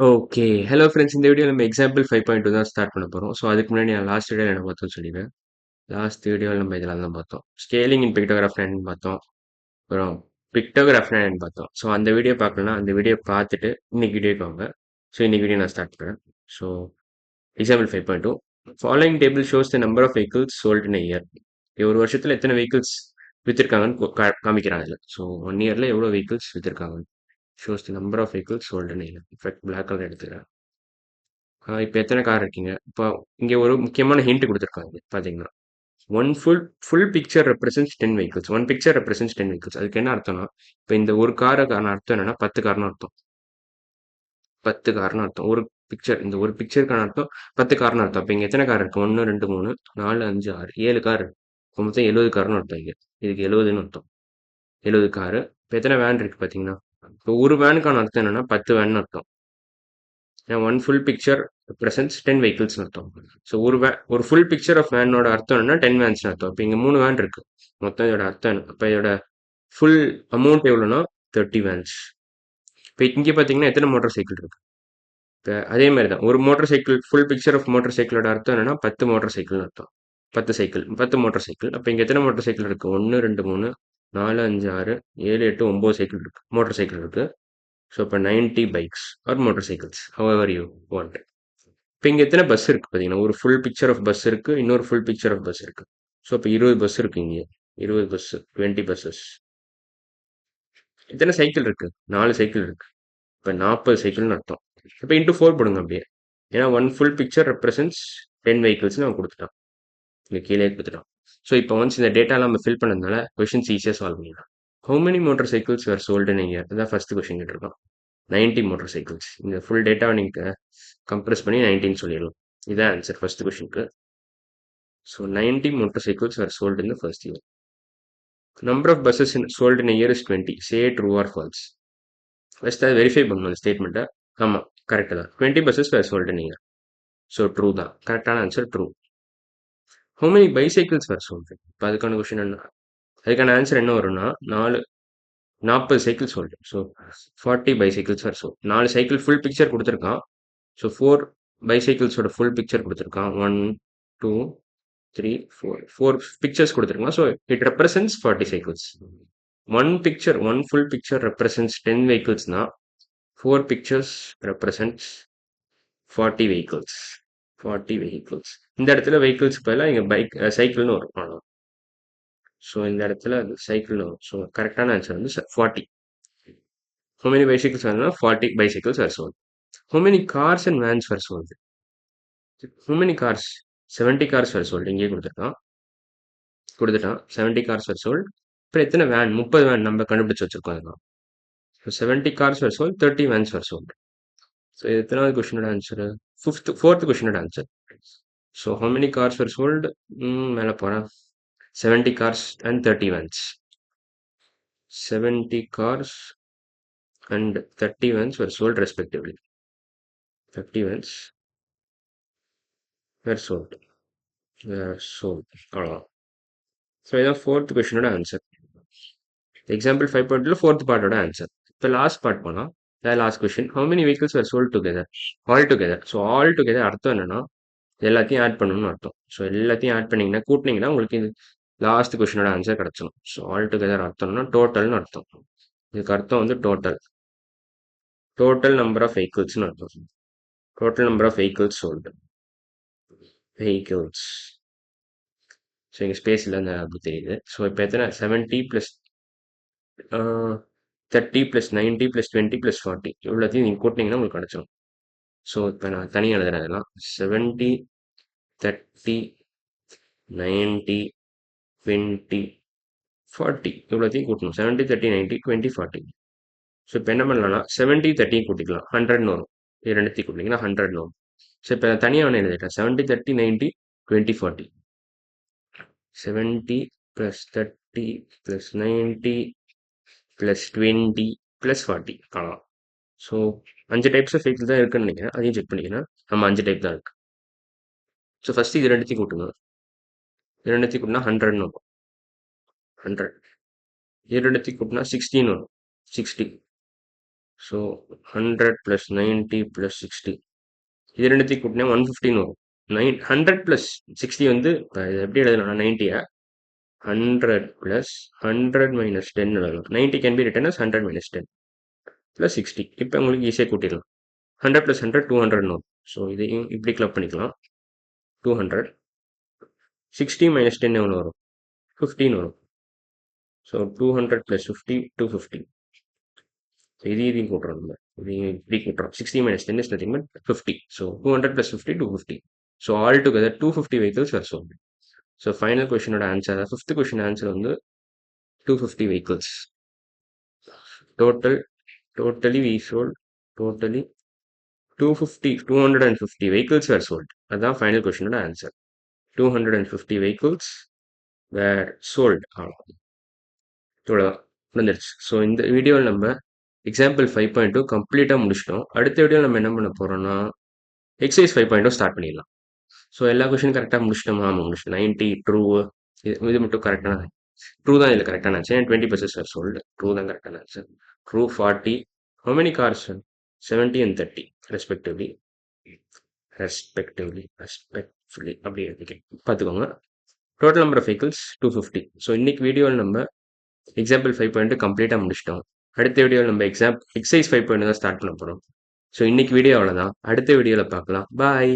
Okay. Hello friends. இந்த வீடியோல நம்ம எக்ஸாம்பிள் 5.2 தான் ஸ்டார்ட் பண்ண போறோம். ஸோ அதுக்கு முன்னாடி நான் லாஸ்ட் வீடியோல என்ன பார்த்தோம்னு சொல்லிடுறேன். லாஸ்ட் வீடியோல நம்ம இதெல்லாம் தான் பார்த்தோம். ஸ்கேலிங் இன் பிக்டோகிராஃப்னா என்னன்னு பார்த்தோம். அப்புறம் பிக்டோகிராஃப்னா என்னன்னு பார்த்தோம். ஸோ அந்த வீடியோ பார்க்கலன்னா அந்த வீடியோ பார்த்துட்டு இன்னைக்கு வீடியோக்கு வாங்க. ஸோ இன்னைக்கு வீடியோ நான் ஸ்டார்ட் பண்றேன். So example 5.2 following table shows the number of vehicles sold in year. ஒரு வருஷத்துல எத்தனை வெஹிக்கிள்ஸ் வித்திருக்காங்கன்னு காமிக்கிறாங்க இதுல. ஸோ 1 இயர்ல எவ்வளோ வெஹிக்கிள்ஸ் வித்திருக்காங்க. Shows the number of vehicles sold in year. In fact black colour எடுத்துக்கிறேன். இப்போ எத்தனை கார் இருக்கீங்க? இப்போ இங்க ஒரு முக்கியமான ஹிண்ட் குடுத்துருக்காங்க பார்த்தீங்கன்னா, one full picture represents 10 vehicles. One picture represents 10 vehicles. அதுக்கு என்ன அர்த்தம்னா, இப்போ இந்த ஒரு காருக்கான அர்த்தம் என்னன்னா 10 கார்னு அர்த்தம். 10 கார்னு அர்த்தம். ஒரு பிக்சர் இந்த ஒரு பிக்சருக்கான அர்த்தம் 10 கார்னு அர்த்தம். அப்ப இங்க எத்தனை கார் இருக்கு? 1, 2, 3, 4, 5, 6, 7 கார் இருக்கு. இப்ப மொத்தம் 70 கார்னு அர்த்தம் இங்க. இதுக்கு 70ன்னு அர்த்தம். 70 காரு. இப்ப எத்தனை வேன் இருக்கு பார்த்தீங்கன்னா, இப்போ ஒரு வேனுக்கான அர்த்தம் என்னன்னா 10 வேன்னு அர்த்தம். ஒன் ஃபுல் பிக்சர் ரெப்ரசன்ட்ஸ் 10 வெஹிக்கிள்ஸ்னு அர்த்தம். ஸோ ஒரு ஃபுல் பிக்சர் ஆஃப் வேனோட அர்த்தம் என்னன்னா 10 வேன்ஸ்னு அர்த்தம். இப்போ இங்க 3 வேன் இருக்கு. மொத்தம் இதோட அர்த்தம் என்ன? அப்போ இதோட ஃபுல் அமௌண்ட் எவ்வளோன்னா 30 வேன்ஸ். இப்போ இங்க பார்த்தீங்கன்னா எத்தனை மோட்டார் சைக்கிள் இருக்கு? இப்போ அதே மாதிரி தான் ஒரு motorcycle full picture of motor சைக்கிளோட அர்த்தம் என்னன்னா 10 மோட்டார் சைக்கிள்னு அர்த்தம். 10 சைக்கிள் 10 மோட்டார் சைக்கிள். அப்போ இங்க எத்தனை மோட்டார் சைக்கிள் இருக்கு? 1, 2, 3, 4, 5, 6, 7, 8, 9 சைக்கிள் இருக்கு. மோட்டார் சைக்கிள் இருக்கு. ஸோ இப்போ 90 bikes or motorcycles however you want. இப்போ இங்க எத்தனை பஸ் இருக்கு பார்த்தீங்கன்னா, ஒரு ஃபுல் பிக்சர் ஆஃப் பஸ் இருக்கு. இன்னொரு ஃபுல் பிக்சர் ஆஃப் பஸ் இருக்கு. ஸோ இப்போ 20 பஸ் இருக்கு இங்க. 20 பஸ் 20 பஸ்ஸஸ். எத்தனை சைக்கிள் இருக்கு? 4 சைக்கிள் இருக்கு. இப்போ 40 சைக்கிள்னு அர்த்தம். இப்போ இன்டூ 4 போடுங்க அப்படியே. ஏன்னா ஒன் ஃபுல் பிக்சர் ரெப்ரசன்ட்ஸ் 10 வெஹிக்கிள்ஸ்னு அவன் கொடுத்துட்டான். இங்க கீழே கொடுத்துட்டான். ஸோ இப்போ ஒன்ஸ் இந்த டேட்டாலாம் நம்ம ஃபில் பண்ணதுனால கொஷின்ஸ் ஈஸியாக சால்வ் பண்ணிடலாம். How many motorcycles were sold in year? இதான் ஃபர்ஸ்ட் கொஷின் கேட்டிருக்கான். 90 மோட்டார் சைக்கிள்ஸ். இந்த ஃபுல் டேட்டாவை நீங்கள் கம்ப்ரஸ் பண்ணி 19 சொல்லிடலாம். இதான் ஆன்சர் ஃபர்ஸ்ட் கொஷினுக்கு. So 90 motorcycles were sold in the first year. Number of buses sold in a year is 20. Say true or false. First அதை வெரிஃபை பண்ணணும் அந்த ஸ்டேட்மெண்ட்டை. ஆமாம் கரெக்டு தான். 20 buses were sold in a year. So true தான். கரெக்டான answer true. How many bicycles were sold? இப்போ அதுக்கான கொஷின் என்ன? அதுக்கான ஆன்சர் என்ன வரும்னா 40 cycle sold. So 40 bicycles were sold. 4 cycle full picture கொடுத்துருக்கான். ஸோ 4 பைசைக்கிள்ஸோட ஃபுல் பிக்சர் கொடுத்துருக்கான். 1, 2, 3, 4 pictures கொடுத்துருக்காங்க. So it represents 40 cycles. One full picture represents 10 வெஹிக்கிள்ஸ்னா 4 pictures represents 40 vehicles. 40 vehicles. இந்த இடத்துல வெஹிக்கிள்ஸ் பதிலாக இங்கே சைக்கிள்னு வரும். அவ்வளோ. ஸோ இந்த இடத்துல சைக்கிள்னு வரும். ஸோ கரெக்டான ஆன்சர் வந்து 40. How many bicycles are 40 bicycles are sold. How many cars and vans were sold? How many cars? 70 cars were sold. இங்கே கொடுத்துருக்கான். 70 கார்ஸ் were sold. அப்புறம் எத்தனை வேன்? 30 வேன் நம்ம கண்டுபிடிச்சு வச்சிருக்கோம் அதெல்லாம். So 70 cars were sold, 30 vans were sold. So இது எத்தனாவது கொஸ்டினோட ஆன்சர்? ஃபோர்த் கொஸ்டினோட ஆன்சர். So how many cars were sold? மேலே போகிறேன். 70 cars and 30 vans. 70 cars and 30 vans were sold respectively. 30 vans were sold. அவ்வளோதான். ஸோ இதான் ஃபோர்த் கொஸ்டினோட ஆன்சர். எக்ஸாம்பிள் 5.2 ஃபோர்த் பார்ட்டோட ஆன்சர். இப்போ லாஸ்ட் பார்ட் போனால் last question. How many vehicles are sold together? All together. So all together அர்த்தம் என்னன்னா எல்லாத்தையும் ஆட் பண்ணணும்னு அர்த்தம். ஸோ எல்லாத்தையும் ஆட் பண்ணீங்கன்னா கூட்டினீங்கன்னா உங்களுக்கு இது லாஸ்ட் கொஸ்டினோட ஆன்சர் கிடச்சிடும். ஸோ ஆல் டுகெதர் அர்த்தம்னா டோட்டல்னு அர்த்தம். இதுக்கு அர்த்தம் வந்து டோட்டல். டோட்டல் நம்பர் ஆஃப் வெஹிக்கிள்ஸ்னு அர்த்தம். Total number of vehicles sold. Vehicles. So எங்கள் ஸ்பேஸில் அந்த அப்படி தெரியுது. ஸோ இப்போ எத்தனை 70 ப்ளஸ் 30 ப்ளஸ் 90 ப்ளஸ் 20 ப்ளஸ் 40 இவ்வளோத்தையும் நீங்கள் கூட்டினீங்கன்னா உங்களுக்கு கிடச்சிடும். ஸோ இப்போ நான் தனியாக எழுதுறேன் அதெல்லாம். 70, 30, 90, 20, 40 இவ்வளோத்தையும் கூட்டணும். 70, 30, 90, 20, 40. ஸோ இப்போ என்ன பண்ணலாம்னா 70, 30 கூட்டிக்கலாம். 100ன்னு வரும். இது ரெண்டுத்தையும் கூட்டிங்கன்னா 100ன்னு வரும். ஸோ இப்போ தனியாக ஒன்று எழுதிட்டேன். 70, 30, 90, 20, 40. 70 ப்ளஸ் 30 ப்ளஸ் 90 ப்ளஸ் 20 ப்ளஸ் 40 அவ்வளோதான். ஸோ 5 டைப்ஸ் ஆஃப் வெஹிக்கிள் தான் இருக்குன்னு நினைக்கிறேன். அதையும் செக் பண்ணிக்கிறேன். நம்ம 5 டைப் தான் இருக்கு. ஸோ ஃபஸ்ட்டு இது ரெண்டுத்தையும் கூட்டுங்க. இது ரெண்டுத்தையும் கூட்டினா 100ன்னு வரும். 100. இது ரெண்டுத்தையும் கூட்டினா 16 வரும். 60. ஸோ 100 + 90 + 60 இது ரெண்டுத்தையும் கூட்டினா 115 வரும். 100 + 60 வந்து இது எப்படி எழுதலாம்? 90 100 + 100 - 10 எழுதலாம். 90 கேன் பி ரிட்டன் as 100 - 10 + 60. இப்போ உங்களுக்கு ஈஸியாக கூட்டிடலாம். 100 + 100 200 வரும். ஸோ இதையும் இப்படி கிளப் பண்ணிக்கலாம். 200 60 - 10 எவ்வளோ வரும்? 15 வரும். ஸோ 200 + 50 250. இதையும் கூட்டுறோம் நம்ம. இதையும் இப்படி கூட்டுறோம். 60 - 10 is nothing but 50. So 200 + 50 250. So altogether 250 vehicles were sold. So final question answer, fifth question answer வந்து 250 vehicles. Totally we sold totally 250 vehicles were sold. அதான் final question answer. 250 vehicles were sold. இவ்வளோதான் முடிஞ்சிருச்சு. So இந்த வீடியோவில் நம்ம example 5.2 கம்ப்ளீட்டாக முடிச்சிட்டோம். அடுத்த வீடியோவில் நம்ம என்ன பண்ண போகிறோம்னா எக்ஸசைஸ் 5.2 ஸ்டார்ட் பண்ணிடலாம். ஸோ எல்லா கொஷினும் கரெக்டாக முடிச்சிட்டோமா? ஆமாம் முடிச்சிட்டோம். 90 ட்ரூ இது மட்டும் கரெக்டான ட்ரூ தான் இதில் கரெக்டான ஆன்சர். 20% சார் சொல்டு ட்ரூ தான் கரெக்டான answer. True 40. How many cars? 70 and 30 respectively அப்படி எழுதிக்க பார்த்துக்கோங்க. Total number of vehicles 250. So இன்னைக்கு வீடியோவில் நம்ம எக்ஸாம்பிள் 5.2 கம்ப்ளீட்டாக முடிச்சிட்டோம். அடுத்த வீடியோவில் நம்ம எக்ஸசைஸ் 5.2 தான் ஸ்டார்ட் பண்ண போகிறோம். ஸோ இன்னைக்கு வீடியோ அவ்வளோதான். அடுத்த வீடியோவில் பார்க்கலாம். பாய்.